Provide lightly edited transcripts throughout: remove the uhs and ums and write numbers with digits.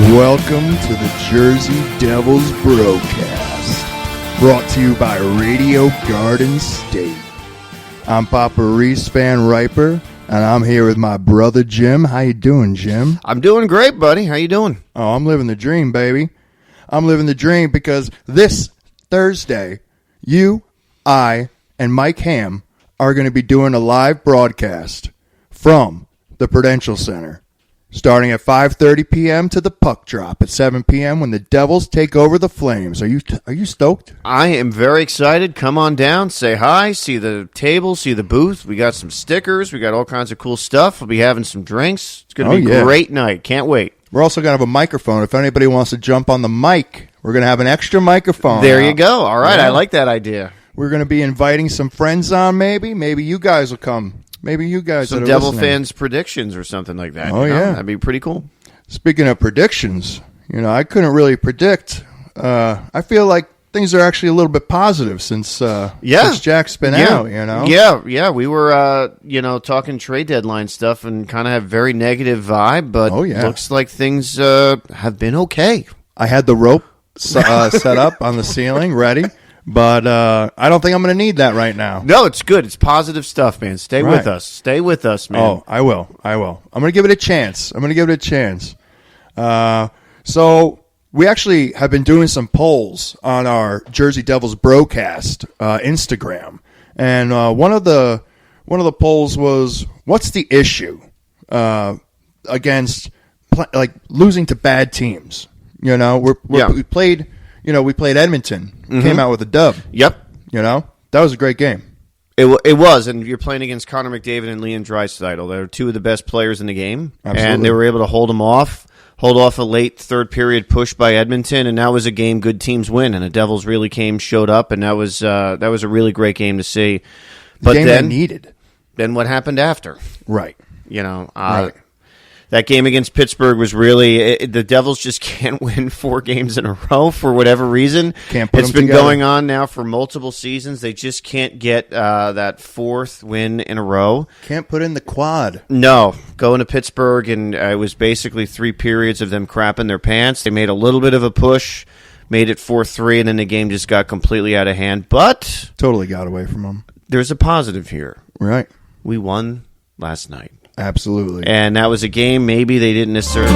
Welcome to the Jersey Devils Brocast, brought to you by Radio Garden State. I'm Papa Reese Van Riper, and I'm here with my brother Jim. How you doing, Jim? I'm doing great, buddy. How you doing? Oh, I'm living the dream, baby. I'm living the dream because this Thursday, you, I, and Mike Ham are going to be doing a live broadcast from the Prudential Center, starting at 5:30 p.m. to the puck drop at 7 p.m. when the Devils take over the Flames. Are you stoked? I am very excited. Come on down, say hi, see the table, see the booth. We got some stickers. We got all kinds of cool stuff. We'll be having some drinks. It's going to be a great night. Can't wait. We're also going to have a microphone. If anybody wants to jump on the mic, we're going to have an extra microphone. There you go. All right. Yeah. I like that idea. We're going to be inviting some friends on, maybe. Maybe you guys will come. Maybe you guys some Devil fans predictions or something like that. Oh, yeah. That'd be pretty cool. Speaking of predictions, I couldn't really predict. I feel like things are actually a little bit positive since Jack's been out, Yeah. We were, talking trade deadline stuff and kind of have very negative vibe, but looks like things have been okay. I had the rope set up on the ceiling, ready. But I don't think I'm going to need that right now. No, it's good. It's positive stuff, man. Stay with us. Stay with us, man. Oh, I will. I'm going to give it a chance. So we actually have been doing some polls on our Jersey Devils Brocast Instagram. And one of the polls was, what's the issue against losing to bad teams? We played... we played Edmonton, came out with a dub. Yep. That was a great game. It was, and you're playing against Connor McDavid and Leon Draisaitl. They're two of the best players in the game. Absolutely. And they were able to hold off a late third period push by Edmonton, and that was a game good teams win, and the Devils really showed up, and that was a really great game to see. But game they needed. Then what happened after? Right. Right. That game against Pittsburgh was really the Devils just can't win 4 games in a row for whatever reason. It's been going on now for multiple seasons. They just can't get that 4th win in a row. Can't put in the quad. No, going to Pittsburgh, and it was basically 3 periods of them crapping their pants. They made a little bit of a push, made it 4-3, and then the game just got completely out of hand. But totally got away from them. There's a positive here. Right. We won last night. Absolutely. And that was a game maybe they didn't necessarily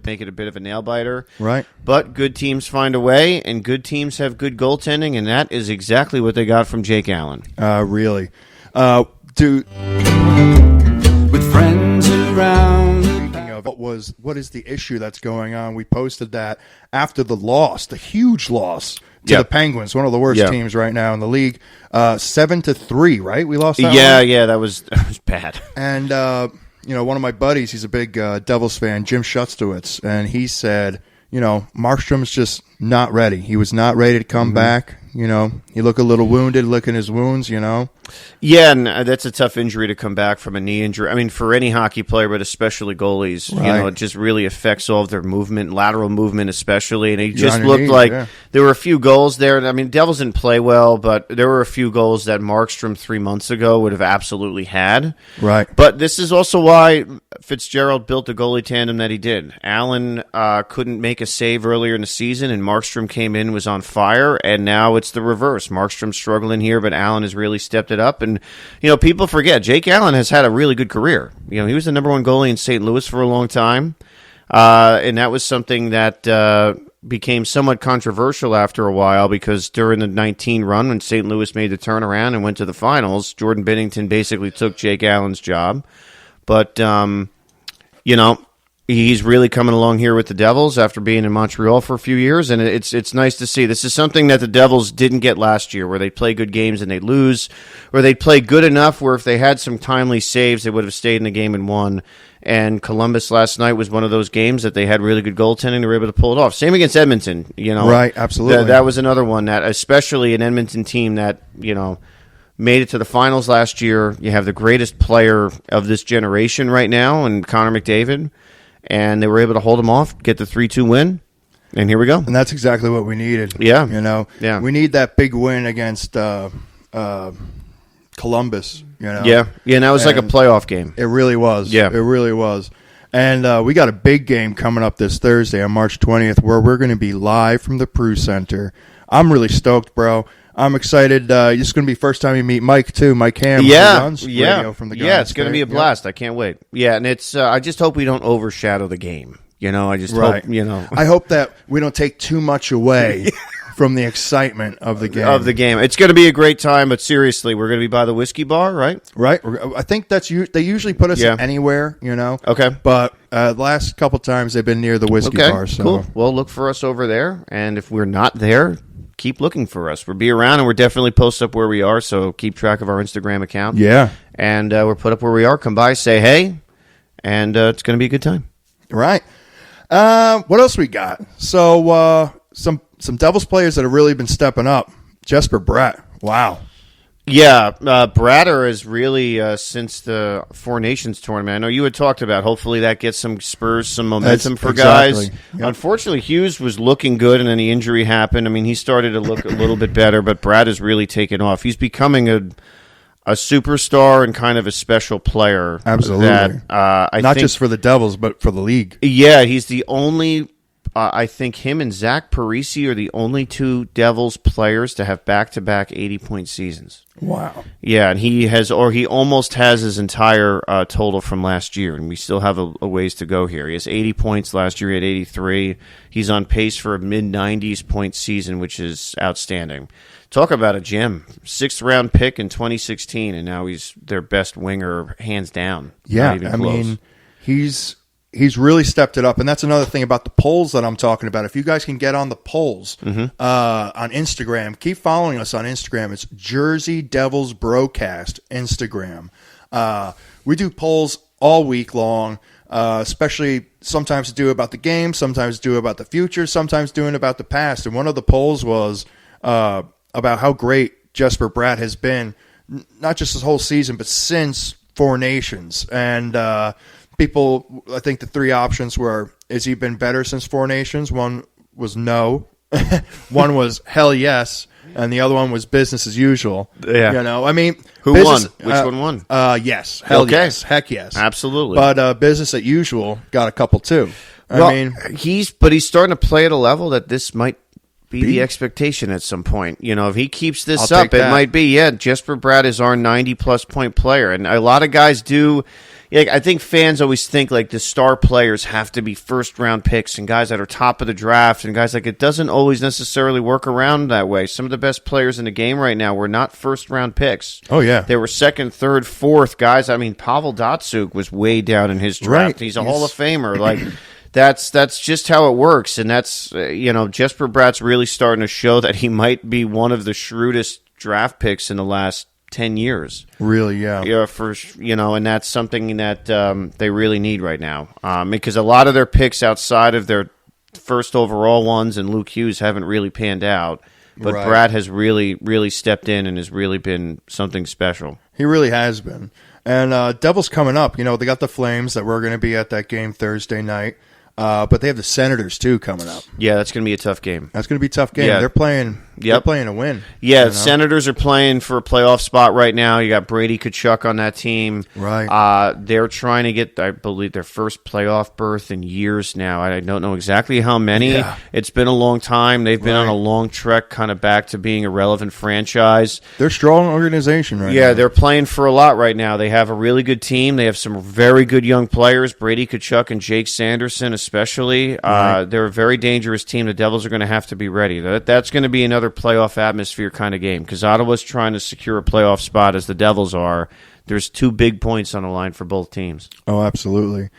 make it a bit of a nail-biter. Right. But good teams find a way, and good teams have good goaltending, and that is exactly what they got from Jake Allen. Really. With friends around. Speaking of what is the issue that's going on, we posted that after the huge loss to the Penguins, one of the worst teams right now in the league, 7-3, right? We lost that one? Yeah, that was bad. And, one of my buddies, he's a big Devils fan, Jim Schutzowitz, and he said, Markstrom's just not ready. He was not ready to come back. He looked a little wounded, licking his wounds, Yeah, and that's a tough injury to come back from, a knee injury. I mean, for any hockey player, but especially goalies, right. It just really affects all of their movement, lateral movement especially, and it just looked like there were a few goals there. I mean, Devils didn't play well, but there were a few goals that Markstrom 3 months ago would have absolutely had. Right. But this is also why Fitzgerald built the goalie tandem that he did. Allen couldn't make a save earlier in the season, and Markstrom came in, was on fire, and now it's the reverse. Markstrom's struggling here, but Allen has really stepped it up. And, people forget, Jake Allen has had a really good career. He was the number 1 goalie in St. Louis for a long time. And that was something that became somewhat controversial after a while, because during the 19 run, when St. Louis made the turnaround and went to the finals, Jordan Binnington basically took Jake Allen's job. But, he's really coming along here with the Devils after being in Montreal for a few years, and it's nice to see. This is something that the Devils didn't get last year, where they play good games and they lose, or they play good enough where if they had some timely saves, they would have stayed in the game and won. And Columbus last night was one of those games that they had really good goaltending. They were able to pull it off. Same against Edmonton. Right, absolutely. That was another one that, especially an Edmonton team that, made it to the finals last year. You have the greatest player of this generation right now, and Connor McDavid. And they were able to hold them off, get the 3-2 win, and here we go. And that's exactly what we needed. Yeah. We need that big win against Columbus. Yeah, and that was like a playoff game. It really was. Yeah. It really was. And we got a big game coming up this Thursday on March 20th where we're going to be live from the Prue Center. I'm really stoked, bro. I'm excited. This is going to be the first time you meet Mike, too. Mike Ham. Who runs radio from the Guns. Yeah, it's going to be a blast. I can't wait. Yeah, and it's. I just hope we don't overshadow the game. I just hope, I hope that we don't take too much away from the excitement of the game. It's going to be a great time, but seriously, we're going to be by the whiskey bar, right? Right. I think they usually put us anywhere, Okay. But the last couple times they've been near the whiskey bar. So. Cool. Well, look for us over there, and if we're not there, keep looking for us. We'll be around, and we're definitely post up where we are, so keep track of our Instagram account. Yeah. And we're put up where we are. Come by, say hey, and it's going to be a good time. Right. What else we got? So some Devils players that have really been stepping up. Jesper Bratt. Wow. Yeah, Bratter is really, since the Four Nations tournament, I know you had talked about, hopefully that gets some spurs, some momentum for guys. Yep. Unfortunately, Hughes was looking good, and then the injury happened. I mean, he started to look a little bit better, but Bratt has really taken off. He's becoming a superstar and kind of a special player. Absolutely. That, I Not think, just for the Devils, but for the league. Yeah, he's the only... I think him and Zach Parisi are the only two Devils players to have back-to-back 80-point seasons. Wow. Yeah, and he almost has his entire total from last year, and we still have a ways to go here. He has 80 points last year. He had 83. He's on pace for a mid-90s point season, which is outstanding. Talk about a gem. 6th-round pick in 2016, and now he's their best winger, hands down. Yeah, Not even close. mean, he's really stepped it up, and that's another thing about the polls that I'm talking about. If you guys can get on the polls on Instagram, keep following us on Instagram. It's Jersey Devils Brocast Instagram. We do polls all week long, especially sometimes do about the game, sometimes do about the future, sometimes doing about the past. And one of the polls was about how great Jesper Bratt has been, not just this whole season, but since Four Nations. And people, I think the three options were, has he been better since Four Nations? One was no. One was hell yes. And the other one was business as usual. Yeah. I mean. Who won? Which one won? Yes. Hell yes. Heck yes. Absolutely. But business as usual got a couple too. He's starting to play at a level that this might be the expectation at some point. If he keeps this up, it might be, Jesper Bratt is our 90-plus point player. And a lot of guys do. I think fans always think like the star players have to be first-round picks and guys that are top of the draft and guys like it doesn't always necessarily work around that way. Some of the best players in the game right now were not first-round picks. Oh, yeah. They were second, third, fourth guys. I mean, Pavel Datsyuk was way down in his draft. Right. He's a Hall of Famer. Like that's just how it works. And that's, Jesper Bratt's really starting to show that he might be one of the shrewdest draft picks in the last 10 years. Really, yeah. And that's something that they really need right now. Because a lot of their picks outside of their first overall ones and Luke Hughes haven't really panned out. But right. Bratt has really, really stepped in and has really been something special. He really has been. And Devils coming up. They got the Flames that we're going to be at that game Thursday night. But they have the Senators, too, coming up. Yeah, that's going to be a tough game. That's going to be a tough game. Yeah. They're playing a win. Yeah, the Senators are playing for a playoff spot right now. You got Brady Tkachuk on that team. Right. They're trying to get, I believe, their first playoff berth in years now. I don't know exactly how many. Yeah. It's been a long time. They've been on a long trek kind of back to being a relevant franchise. They're a strong organization right now. Yeah, they're playing for a lot right now. They have a really good team. They have some very good young players, Brady Tkachuk and Jake Sanderson especially. Right. They're a very dangerous team. The Devils are going to have to be ready. That's going to be another playoff atmosphere kind of game because Ottawa's trying to secure a playoff spot as the Devils are. There's 2 big points on the line for both teams. Oh, absolutely.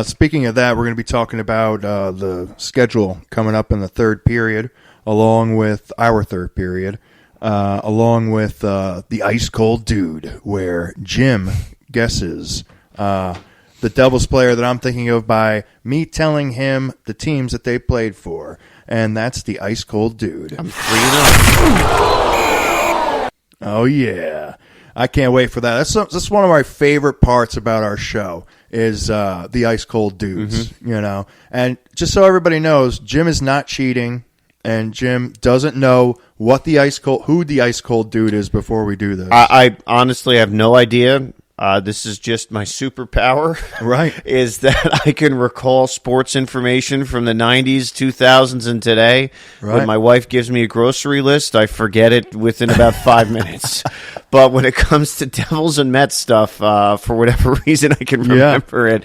Speaking of that, we're going to be talking about the schedule coming up in the third period, along with our third period, along with the Ice Cold Dude, where Jim guesses the Devils player that I'm thinking of by me telling him the teams that they played for. And that's the Ice Cold Dude. I'm 3-0. Oh, yeah. I can't wait for that. That's one of my favorite parts about our show is the Ice Cold Dudes, And just so everybody knows, Jim is not cheating, and Jim doesn't know who the Ice Cold Dude is before we do this. I honestly have no idea. This is just my superpower. Right. Is that I can recall sports information from the 90s, 2000s, and today. Right. When my wife gives me a grocery list, I forget it within about 5 minutes. But when it comes to Devils and Mets stuff, for whatever reason, I can remember it.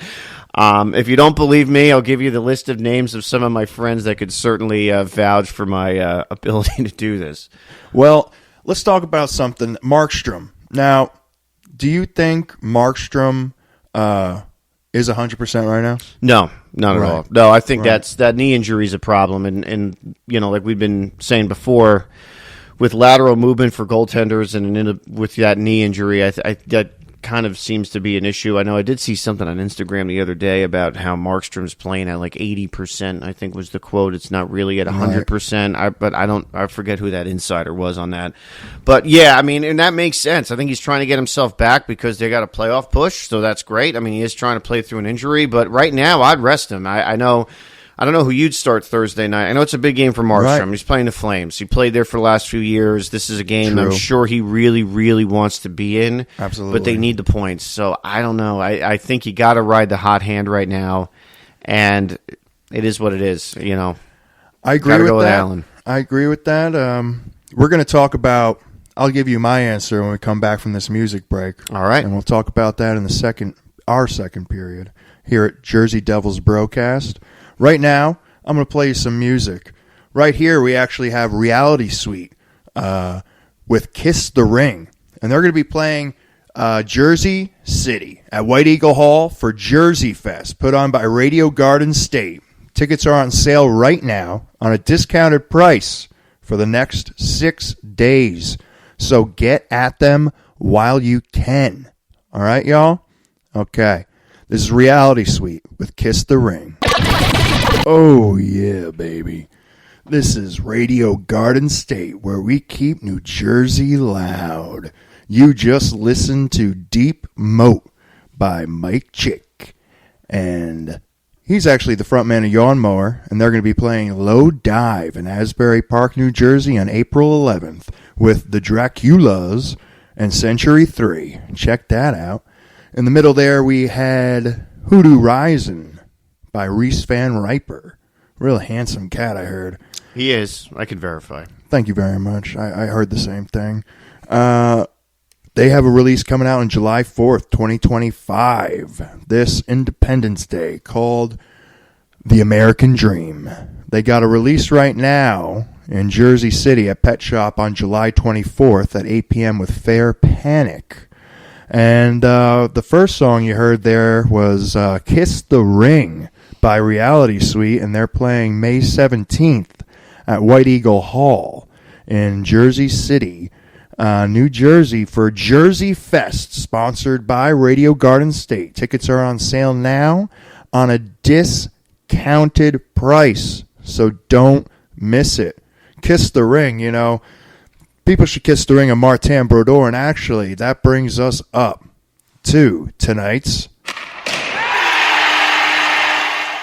If you don't believe me, I'll give you the list of names of some of my friends that could certainly vouch for my ability to do this. Well, let's talk about something. Markstrom. Now, do you think Markstrom is 100% right now? No, not at Right. all. No, I think that knee injury is a problem. And like we've been saying before, with lateral movement for goaltenders and with that knee injury, that kind of seems to be an issue. I know I did see something on Instagram the other day about how Markstrom's playing at like 80%, I think was the quote. It's not really at 100%, but I forget who that insider was on that. But yeah, I mean, and that makes sense. I think he's trying to get himself back because they got a playoff push, so that's great. I mean, he is trying to play through an injury, but right now I'd rest him. I don't know who you'd start Thursday night. I know it's a big game for Markstrom. Right. He's playing the Flames. He played there for the last few years. This is a game I'm sure he really, really wants to be in. Absolutely. But they need the points. So I don't know. I think you got to ride the hot hand right now. And it is what it is, I agree Gotta with go with that. Allen. I agree with that. We're going to talk about, I'll give you my answer when we come back from this music break. All right. And we'll talk about that in our second period here at Jersey Devils Brocast. Right now, I'm going to play you some music. Right here, we actually have Reality Suite with Kiss the Ring. And they're going to be playing Jersey City at White Eagle Hall for Jersey Fest, put on by Radio Garden State. Tickets are on sale right now on a discounted price for the next 6 days. So get at them while you can. All right, y'all? Okay. This is Reality Suite with Kiss the Ring. Oh, yeah, baby. This is Radio Garden State, where we keep New Jersey loud. You just listened to Deep Moat by Mike Chick. And he's actually the frontman of Yawn Mower, and they're going to be playing Low Dive in Asbury Park, New Jersey on April 11th with the Draculas and Century 3. Check that out. In the middle there, we had Hoodoo Rising by Reese Van Riper. Real handsome cat, I heard. He is. I can verify. Thank you very much. I heard the same thing. They have a release coming out on July 4th, 2025, this Independence Day, called The American Dream. They got a release right now in Jersey City at Pet Shop on July 24th at 8 p.m. with Fair Panic. And the first song you heard there was Kiss the Ring by Reality Suite, and they're playing May 17th at White Eagle Hall in Jersey City, New Jersey for Jersey Fest, sponsored by Radio Garden State. Tickets are on sale now on a discounted price, so don't miss it. Kiss the Ring, people should kiss the ring of Martin Brodeur, and actually that brings us up to tonight's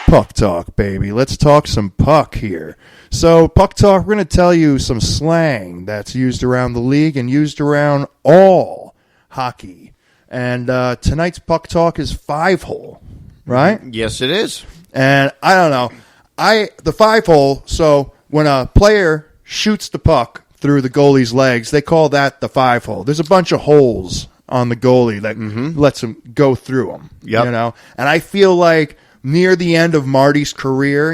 Puck Talk, baby. Let's talk some puck here. So, Puck Talk, we're going to tell you some slang that's used around the league and used around all hockey. And tonight's Puck Talk is 5-hole, right? Yes, it is. And I don't know. The 5-hole, so when a player shoots the puck through the goalie's legs, they call that the 5-hole. There's a bunch of holes on the goalie that lets him go through them. Yep. And I feel like near the end of Marty's career,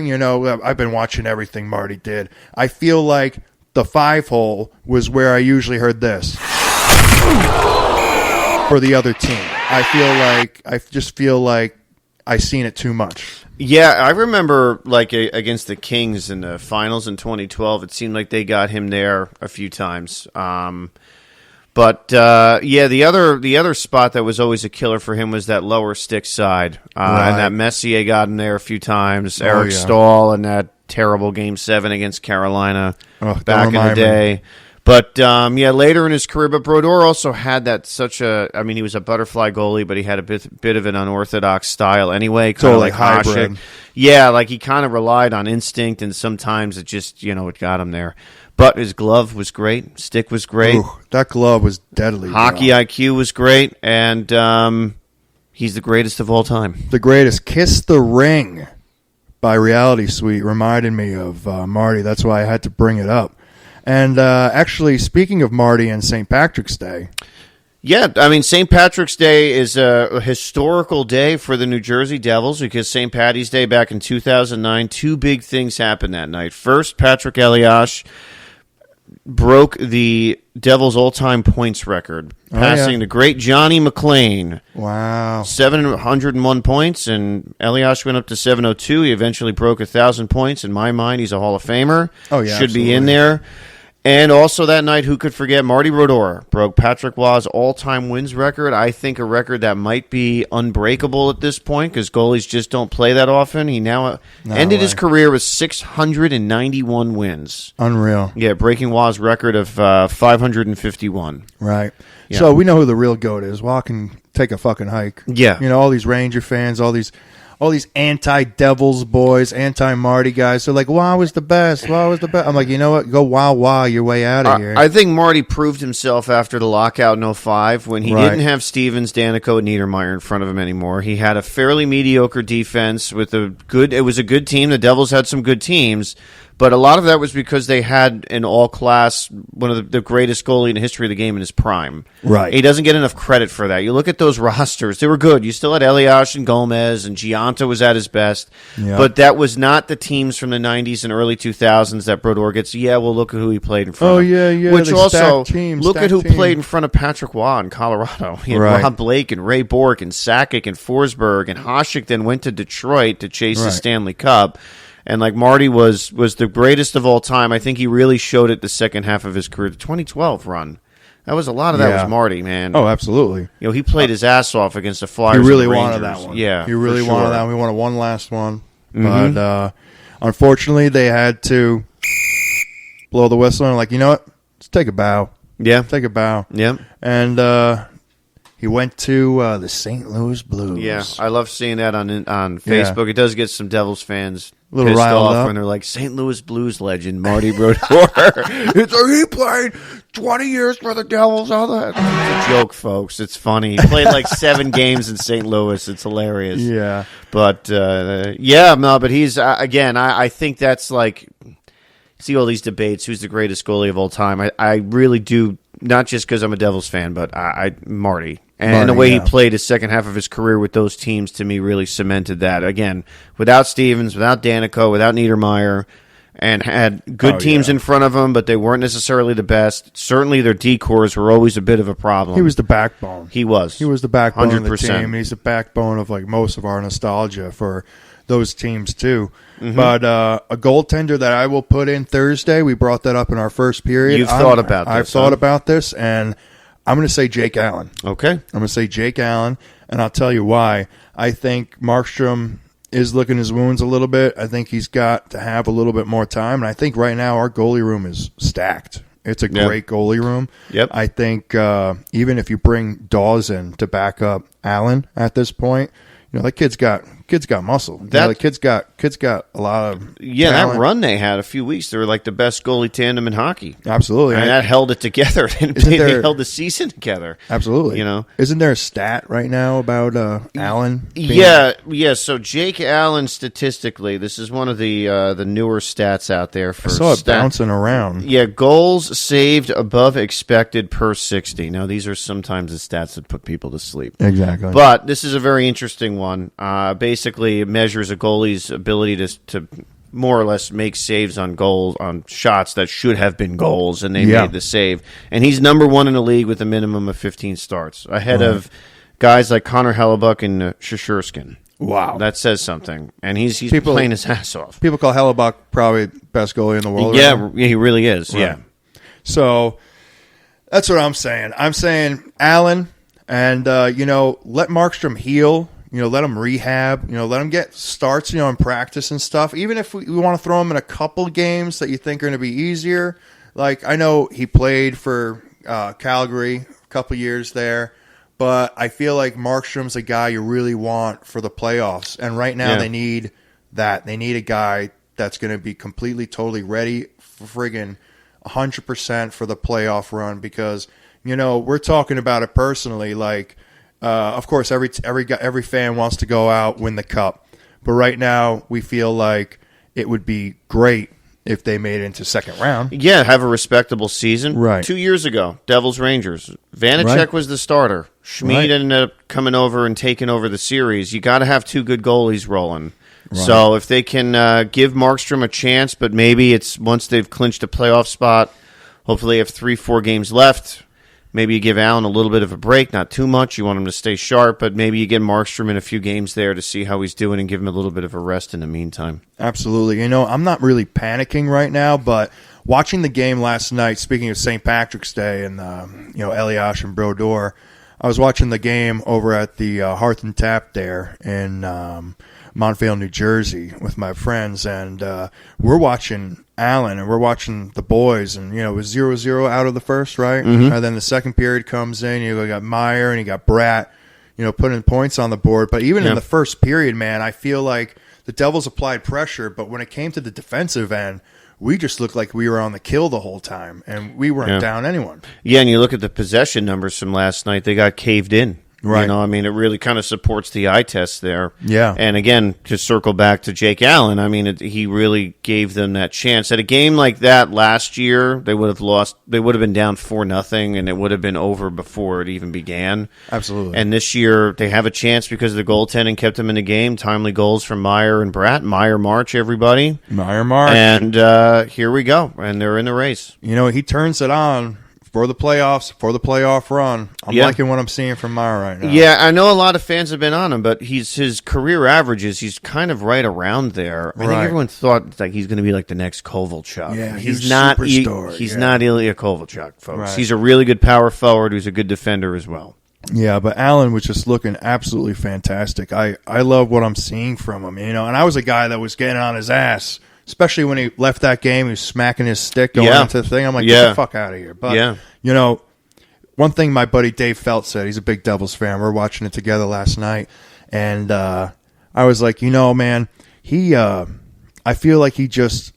I've been watching everything Marty did. I feel like the 5-hole was where I usually heard this for the other team. I just feel like I seen it too much. Yeah, I remember against the Kings in the finals in 2012. It seemed like they got him there a few times. But the other spot that was always a killer for him was that lower stick side, Right. and that Messier got him there a few times. Eric Stahl in that terrible Game 7 against Carolina back in the day. But, later in his career, but Brodeur also had he was a butterfly goalie, but he had a bit of an unorthodox style anyway. So like hybrid. Yeah, like he kind of relied on instinct, and sometimes it just, it got him there. But his glove was great. Stick was great. Ooh, that glove was deadly. Hockey IQ was great, and he's the greatest of all time. The greatest. Kiss the Ring by Reality Suite reminded me of Marty. That's why I had to bring it up. And actually, speaking of Marty and St. Patrick's Day. Yeah, I mean, St. Patrick's Day is a historical day for the New Jersey Devils because St. Patty's Day back in 2009, two big things happened that night. First, Patrick Elias broke the Devils' all-time points record, passing the great Johnny McClain. Wow. 701 points, and Elias went up to 702. He eventually broke 1,000 points. In my mind, he's a Hall of Famer. Oh, yeah, Should be in there. And also that night, who could forget, Marty Brodeur broke Patrick Waugh's all-time wins record. I think a record that might be unbreakable at this point because goalies just don't play that often. He now ended his career with 691 wins. Unreal. Yeah, breaking Waugh's record of 551. Right. Yeah. So we know who the real GOAT is. Waugh can take a fucking hike. Yeah. All these Ranger fans, all these anti-Devils boys, anti-Marty guys. They're like, Waugh was the best. Waugh was the best. I'm like, you know what? Go Waugh your way out of here. I think Marty proved himself after the lockout in 05 when he didn't have Stevens, Danico, and Niedermeyer in front of him anymore. He had a fairly mediocre defense with it was a good team. The Devils had some good teams, but a lot of that was because they had an all-class, one of the greatest goalie in the history of the game in his prime. Right. He doesn't get enough credit for that. You look at those rosters, they were good. You still had Elias and Gomez, and Gianta was at his best. Yeah. But that was not the teams from the 90s and early 2000s that Brodeur gets, well, look at who he played in front of. Oh, yeah. Which also, team, look at who team. played in front of Patrick Waugh in Colorado. He had Rob Blake and Ray Bourque and Sakic and Forsberg, and Hasek then went to Detroit to chase the Stanley Cup. And like Marty was the greatest of all time. I think he really showed it the second half of his career. The 2012 run, that was a lot of that was Marty, man. Oh, absolutely. He played his ass off against the Flyers. He really and the wanted Rangers. that one. Yeah, he really for wanted sure. that one. We wanted one last one, but unfortunately, they had to blow the whistle and like, you know what? Let's take a bow. Yeah, Take a bow. yeah. And he went to the St. Louis Blues. Yeah, I love seeing that on Facebook. Yeah. It does get some Devils fans A little pissed riled off up. when they're like, St. Louis Blues legend Marty Brodeur. It's like, he played 20 years for the Devils. All that. It's a joke, folks. It's funny. He played like 7 games in St. Louis. It's hilarious. Yeah. But, but he's, again, I think that's like, see all these debates, who's the greatest goalie of all time. I really do, not just because I'm a Devils fan, but Marty. And the way he played his second half of his career with those teams, to me, really cemented that. Again, without Stevens, without Danico, without Niedermeyer, and had good teams in front of him, but they weren't necessarily the best. Certainly their decors were always a bit of a problem. He was the backbone. He was. He was the backbone 100%. of the team. And he's the backbone of like most of our nostalgia for those teams too. Mm-hmm. But a goaltender that I will put in Thursday, we brought that up in our first period. You've thought about this. I've thought about this, and I'm going to say Jake Allen. Okay. I'm going to say Jake Allen, and I'll tell you why. I think Markstrom is licking his wounds a little bit. I think he's got to have a little bit more time, and I think right now our goalie room is stacked. It's a great goalie room. Yep. I think even if you bring Dawes in to back up Allen at this point, that kid's got muscle. The kid's got a lot of talent. That run they had a few weeks, they were like the best goalie tandem in hockey. Absolutely. And that held it together. They held the season together. Absolutely. Isn't there a stat right now about Allen? So Jake Allen, statistically, this is one of the newer stats out there. I saw it bouncing around. Yeah, goals saved above expected per 60. Now, these are sometimes the stats that put people to sleep. Exactly. But this is a very interesting one. Basically, it measures a goalie's ability to more or less make saves on goals, on shots that should have been goals, and they made the save. And he's number 1 in the league with a minimum of 15 starts, ahead of guys like Connor Hellebuck and Sherskin. Wow. That says something. And he's playing his ass off. People call Hellebuck probably best goalie in the world. Yeah, he really is. Right. Yeah. So that's what I'm saying. I'm saying Allen, and let Markstrom heal. Let him rehab. Let him get starts. In practice and stuff. Even if we want to throw him in a couple games that you think are going to be easier, like, I know he played for Calgary a couple years there, but I feel like Markstrom's a guy you really want for the playoffs. And right now they need that. They need a guy that's going to be completely, totally ready for friggin' 100% for the playoff run because, we're talking about it personally. Like, of course, every fan wants to go out, win the cup. But right now, we feel like it would be great if they made it into second round. Yeah, have a respectable season. Right. 2 years ago, Devils-Rangers. Vanacek was the starter. Schmid ended up coming over and taking over the series. You got to have two good goalies rolling. Right. So if they can give Markstrom a chance, but maybe it's once they've clinched a playoff spot, hopefully they have 3-4 games left. Maybe you give Allen a little bit of a break, not too much. You want him to stay sharp, but maybe you get Markstrom in a few games there to see how he's doing and give him a little bit of a rest in the meantime. Absolutely. I'm not really panicking right now, but watching the game last night, speaking of St. Patrick's Day and, Elias and Brodeur, I was watching the game over at the Hearth and Tap there in Montvale, New Jersey with my friends, and we're watching Allen and we're watching the boys, and it was 0-0 out of the first, right? Mm-hmm. And then the second period comes in, you got Meyer and you got Bratt, putting points on the board. But even in the first period, man, I feel like the Devils applied pressure, but when it came to the defensive end, we just looked like we were on the kill the whole time, and we weren't down anyone. Yeah, and you look at the possession numbers from last night, they got caved in. Right. It really kind of supports the eye test there. Yeah. And again, to circle back to Jake Allen, he really gave them that chance. At a game like that last year, they would have lost. They would have been down 4-0, and it would have been over before it even began. Absolutely. And this year, they have a chance because the goaltending kept them in the game. Timely goals from Meyer and Bratt. Meyer March, everybody. Meyer March. And here we go. And they're in the race. He turns it on for the playoffs, for the playoff run. I'm liking what I'm seeing from Meyer right now. Yeah, I know a lot of fans have been on him, but his career averages, he's kind of right around there. I think everyone thought he's going to be like the next Kovalchuk. Yeah, he's not. Superstar, He's not Ilya Kovalchuk, folks. Right. He's a really good power forward who's a good defender as well. Yeah, but Allen was just looking absolutely fantastic. I love what I'm seeing from him, and I was a guy that was getting on his ass, especially when he left that game. He was smacking his stick going into the thing. I'm like, get the fuck out of here. But, one thing my buddy Dave Felt said, he's a big Devils fan. We're watching it together last night. And I was like, man, I feel like he just,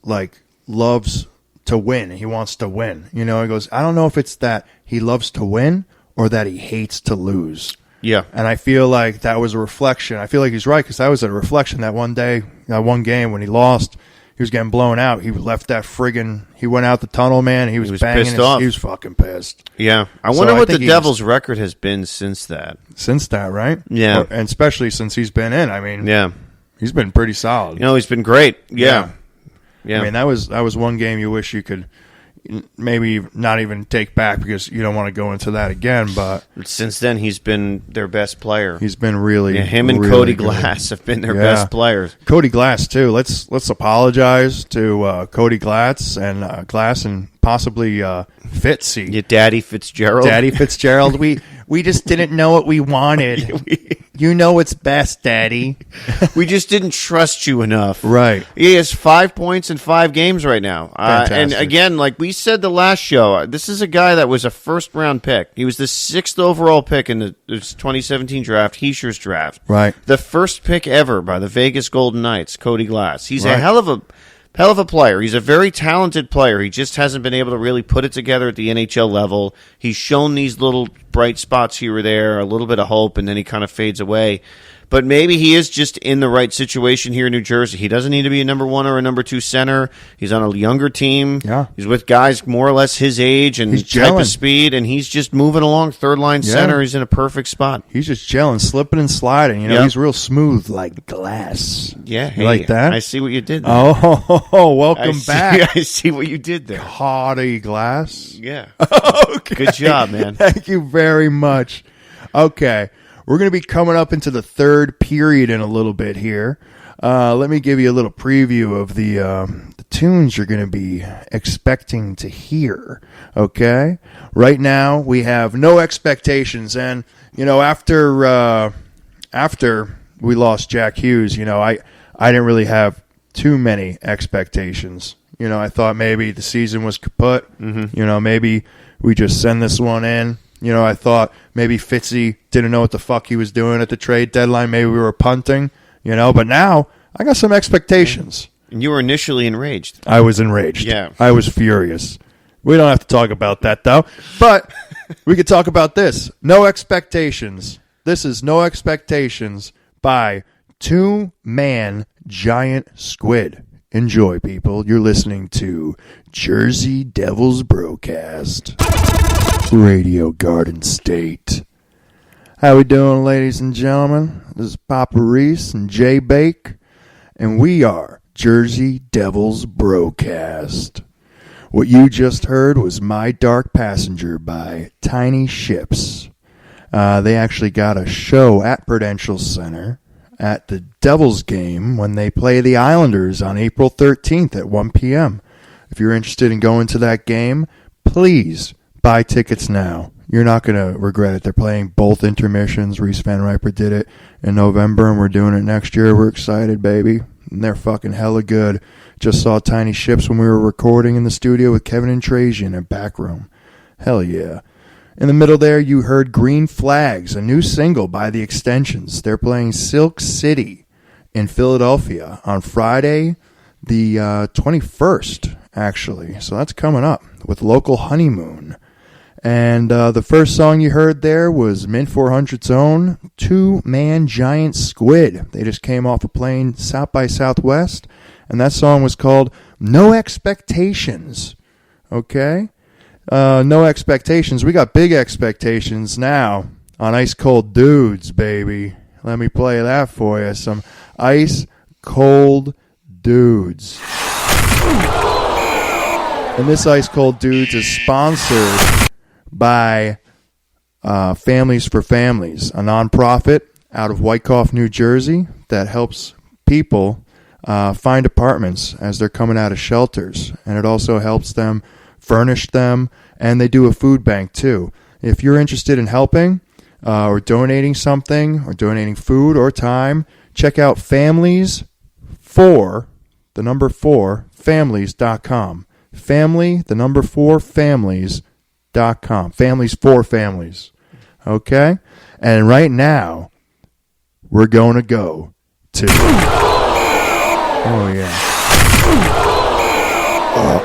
loves to win. He wants to win. He goes, I don't know if it's that he loves to win or that he hates to lose. Yeah. And I feel like that was a reflection. I feel like he's right because that was a reflection that one day, that one game when he lost. He was getting blown out. He left that he went out the tunnel, man. He was banging pissed off. He was fucking pissed. Yeah. I wonder what the Devils' record has been since that. Since that, right? Yeah. And especially since he's been in. Yeah. He's been pretty solid. He's been great. Yeah. I mean, that was one game you wish you could maybe not even take back because you don't want to go into that again. But since then, he's been their best player. He's been really him and really Cody good. Glass have been their best players. Cody Glass too. Let's apologize to Cody Glass and possibly Fitzy. Your Daddy Fitzgerald. Daddy Fitzgerald. We just didn't know what we wanted. You know what's best, Daddy. We just didn't trust you enough. Right. He has 5 points in 5 games right now. Fantastic. And again, like we said the last show, this is a guy that was a first-round pick. He was the 6th overall pick in the 2017 draft, Heischer's draft. Right. The first pick ever by the Vegas Golden Knights, Cody Glass. He's a hell of a player. He's a very talented player. He just hasn't been able to really put it together at the NHL level. He's shown these little bright spots here or there, a little bit of hope, and then he kind of fades away. But maybe he is just in the right situation here in New Jersey. He doesn't need to be a number 1 or a number 2 center. He's on a younger team. Yeah. He's with guys more or less his age and type of speed, and he's just moving along third-line center. He's in a perfect spot. He's just chilling, slipping and sliding. He's real smooth like glass. Yeah. You like that? I see what you did there. Oh, welcome back. I see what you did there. Cody Glass. Yeah. Okay. Good job, man. Thank you very much. Okay. We're going to be coming up into the third period in a little bit here. Let me give you a little preview of the tunes you're going to be expecting to hear. Okay? Right now, we have no expectations. And, after we lost Jack Hughes, I didn't really have too many expectations. I thought maybe the season was kaput. Maybe we just send this one in. I thought maybe Fitzy didn't know what the fuck he was doing at the trade deadline. Maybe we were punting, but now I got some expectations. And you were initially enraged. I was enraged. Yeah. I was furious. We don't have to talk about that, though. But we could talk about this. No Expectations. This is No Expectations by Two-Man Giant Squid. Enjoy, people. You're listening to Jersey Devils Brocast. Radio Garden State. How we doing, ladies and gentlemen? This is Papa Reese and Jay Bake, and we are Jersey Devils Brocast. What you just heard was My Dark Passenger by Tiny Ships. They actually got a show at Prudential Center at the Devils game when they play the Islanders on April 13th at 1 p.m. If you're interested in going to that game, please buy tickets now. You're not going to regret it. They're playing both intermissions. Reese Van Riper did it in November, and we're doing it next year. We're excited, baby. And they're fucking hella good. Just saw Tiny Ships when we were recording in the studio with Kevin and Trajan in a back room. Hell yeah. In the middle there, you heard Green Flags, a new single by The Extensions. They're playing Silk City in Philadelphia on Friday, the 21st, actually. So that's coming up with Local Honeymoon. And the first song you heard there was Mint 400's own Two-Man Giant Squid. They just came off a plane South by Southwest, and that song was called No Expectations. Okay? No Expectations. We got big expectations now on Ice Cold Dudes, baby. Let me play that for you. Some Ice Cold Dudes. And this Ice Cold Dudes is sponsored by Families for Families, a nonprofit out of Wyckoff, New Jersey, that helps people find apartments as they're coming out of shelters. And it also helps them furnish them, and they do a food bank too. If you're interested in helping or donating something, or donating food or time, check out Families for, the number 4, families.com. Family, the number 4, families.com. Families for Families. Okay? And right now, we're going to go to... Oh, yeah.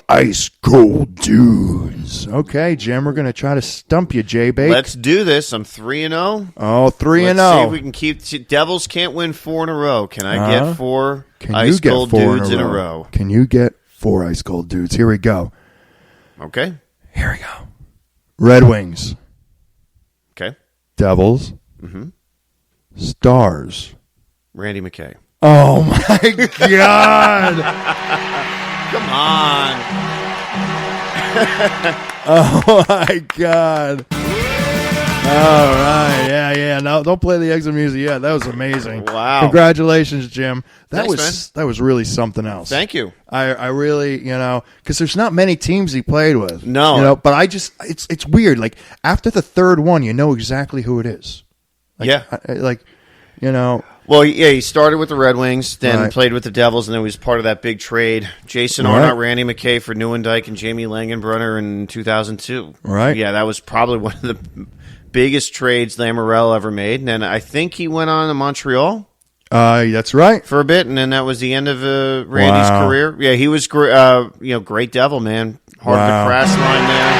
Ice Cold Dudes. Okay, Jim, we're going to try to stump you, J-Bake. Let's do this. I'm 3-0. Oh, 3-0. Let's see if we can keep... Devils can't win 4 in a row. Can I get 4 Ice Cold Dudes in a row? Can you get 4 Ice Cold Dudes? Here we go. Okay. Here we go. Red Wings. Okay. Devils. Stars. Randy McKay. Oh, my God. Come on. Oh, my God. All right. Yeah. No, don't play the exit music yet. That was amazing. Wow. Congratulations, Jim. Thanks, that was really something else. Thank you. I really, because there's not many teams he played with. No. But I just, it's weird. Like, after the third one, you know exactly who it is. Like, yeah. Well, yeah, he started with the Red Wings, then played with the Devils, and then he was part of that big trade. Jason Arnott, Randy McKay for Neuendijk, and Jamie Langenbrunner in 2002. Right. Yeah, that was probably one of the biggest trades Lamorel ever made. And then I think he went on to Montreal. That's right. For a bit, and then that was the end of Randy's career. Yeah, he was great Devil, man. Hard of the crash line there.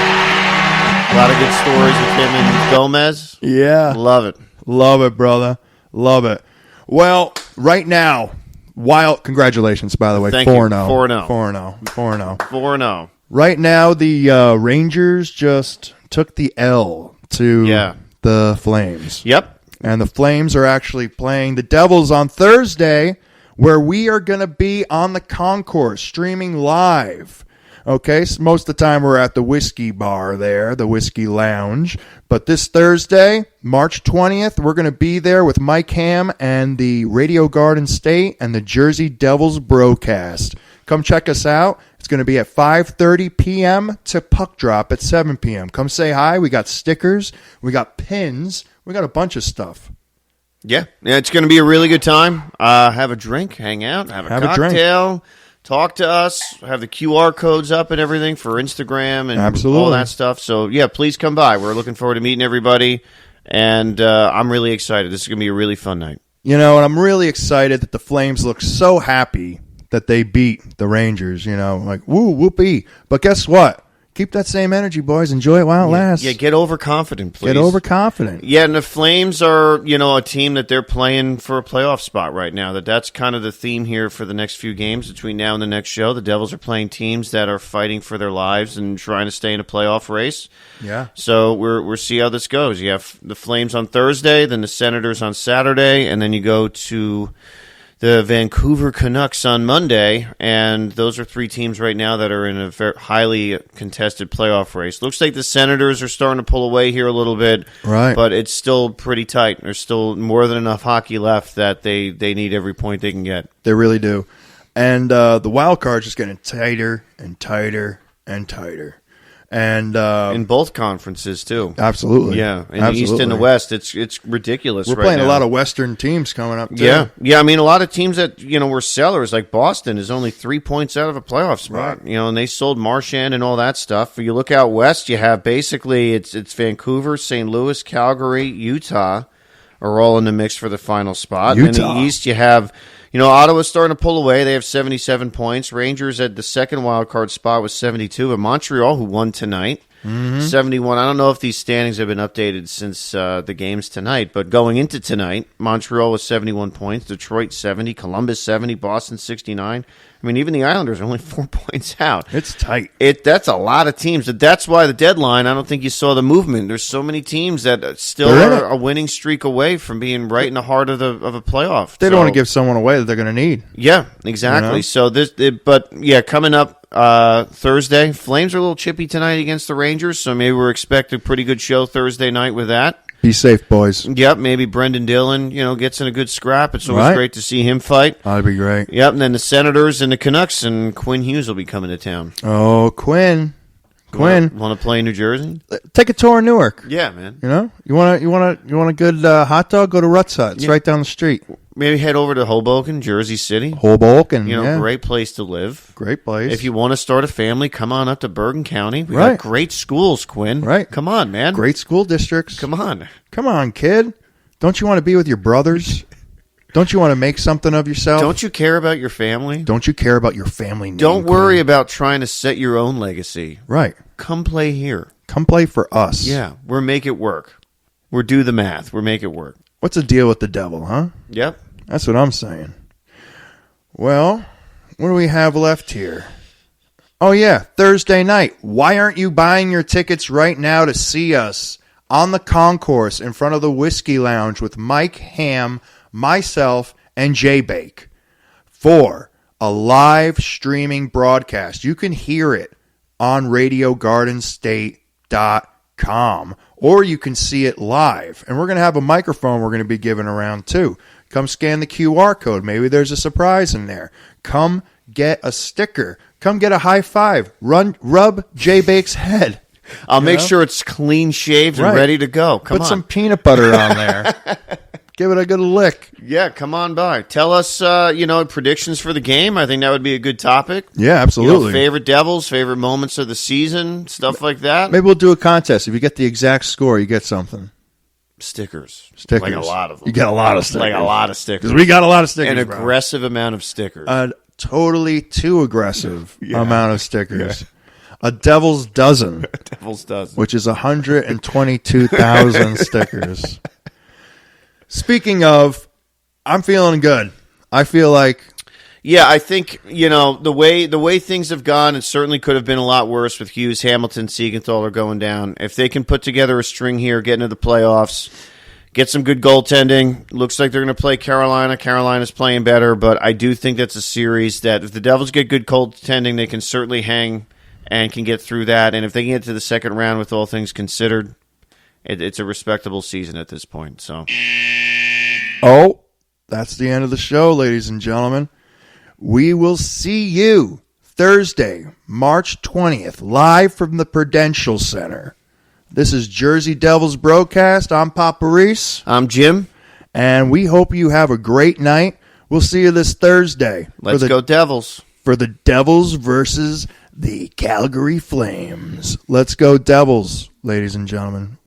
A lot of good stories with him and Gomez. Yeah. Love it. Love it, brother. Love it. Well, right now, congratulations, by the way. Thank 4-0. you. 4-0. 4-0. Right now, the Rangers just took the L to the Flames. Yep. And the Flames are actually playing the Devils on Thursday, where we are going to be on the concourse, streaming live. Okay, so most of the time we're at the Whiskey Bar there, the Whiskey Lounge. But this Thursday, March 20th, we're going to be there with Mike Ham and the Radio Garden State and the Jersey Devils Brocast. Come check us out. It's going to be at 5:30 p.m. to puck drop at 7 p.m. Come say hi. We got stickers. We got pins. We got a bunch of stuff. Yeah, it's going to be a really good time. Have a drink, hang out, have a cocktail, talk to us, have the QR codes up and everything for Instagram and all that stuff. So, yeah, please come by. We're looking forward to meeting everybody, and I'm really excited. This is going to be a really fun night. And I'm really excited that the Flames look so happy that they beat the Rangers, like, woo, whoopee. But guess what? Keep that same energy, boys. Enjoy it while it lasts. Yeah, get overconfident, please. Get overconfident. Yeah, and the Flames are, a team that they're playing for a playoff spot right now. That's kind of the theme here for the next few games between now and the next show. The Devils are playing teams that are fighting for their lives and trying to stay in a playoff race. Yeah. So we'll see how this goes. You have the Flames on Thursday, then the Senators on Saturday, and then you go to the Vancouver Canucks on Monday, and those are three teams right now that are in a very highly contested playoff race. Looks like the Senators are starting to pull away here a little bit, right? But it's still pretty tight. There's still more than enough hockey left that they need every point they can get. They really do. And the wild card's just getting tighter and tighter and tighter. And in both conferences too. Absolutely. Yeah. In the East and the West, it's ridiculous. We're playing a lot of Western teams coming up too. Yeah. I mean, a lot of teams that were sellers, like Boston, is only 3 points out of a playoff spot. Right. And they sold Marchand and all that stuff. You look out west, you have basically it's Vancouver, St. Louis, Calgary, Utah are all in the mix for the final spot. And in the East, you have. Ottawa's starting to pull away. They have 77 points. Rangers at the second wild card spot with 72. And Montreal, who won tonight, 71. I don't know if these standings have been updated since the games tonight, but going into tonight, Montreal was 71 points, Detroit 70, Columbus 70, Boston 69. I mean, even the Islanders are only 4 points out. It's tight. That's a lot of teams. That's why the deadline, I don't think you saw the movement. There's so many teams that still are a winning streak away from being right in the heart of a playoff. They don't want to give someone away that they're going to need. Yeah, exactly. So coming up Thursday, Flames are a little chippy tonight against the Rangers, so maybe we're expecting a pretty good show Thursday night with that. Be safe, boys. Yep, maybe Brendan Dillon, gets in a good scrap. It's always great to see him fight. That'd be great. Yep, and then the Senators and the Canucks, and Quinn Hughes will be coming to town. Oh, Quinn. Want to play in New Jersey? Take a tour in Newark. Yeah, man. You want a good hot dog? Go to Rutt's Hut. It's right down the street. Maybe head over to Hoboken, Jersey City. Hoboken, great place to live. Great place. If you want to start a family, come on up to Bergen County. We got great schools, Quinn. Right. Come on, man. Great school districts. Come on, kid. Don't you want to be with your brothers? Don't you want to make something of yourself? Don't you care about your family? Don't you care about your family name? Don't worry about trying to set your own legacy. Right. Come play here. Come play for us. Yeah, we're make it work. We're do the math. We're make it work. What's the deal with the devil, huh? Yep. That's what I'm saying. Well, what do we have left here? Oh, yeah, Thursday night. Why aren't you buying your tickets right now to see us on the concourse in front of the Whiskey Lounge with Mike Ham, myself, and Jay Bake for a live streaming broadcast? You can hear it on RadioGardenState.com, or you can see it live. And we're going to have a microphone we're going to be giving around, too. Come scan the QR code. Maybe there's a surprise in there. Come get a sticker. Come get a high five. Rub Jay Bake's head. I'll make sure it's clean shaved and ready to go. Put some peanut butter on there. Give it a good lick. Yeah, come on by. Tell us, predictions for the game. I think that would be a good topic. Yeah, absolutely. Favorite Devils, favorite moments of the season, stuff like that. Maybe we'll do a contest. If you get the exact score, you get something. Stickers. Like a lot of them. You get a lot of stickers. Like a lot of stickers. Because we got a lot of stickers, An aggressive amount of stickers. A totally too aggressive amount of stickers. Yeah. A devil's dozen. Devil's dozen. Which is 122,000 stickers. Speaking of, I'm feeling good. I feel like... Yeah, I think, the way things have gone, it certainly could have been a lot worse with Hughes, Hamilton, Siegenthaler going down. If they can put together a string here, get into the playoffs, get some good goaltending. Looks like they're going to play Carolina. Carolina's playing better, but I do think that's a series that if the Devils get good goaltending, they can certainly hang and can get through that. And if they can get to the second round with all things considered, it's a respectable season at this point. So, oh, that's the end of the show, ladies and gentlemen. We will see you Thursday, March 20th, live from the Prudential Center. This is Jersey Devils Brocast. I'm Papa Reese. I'm Jim. And we hope you have a great night. We'll see you this Thursday. Let's go Devils. For the Devils versus the Calgary Flames. Let's go Devils, ladies and gentlemen.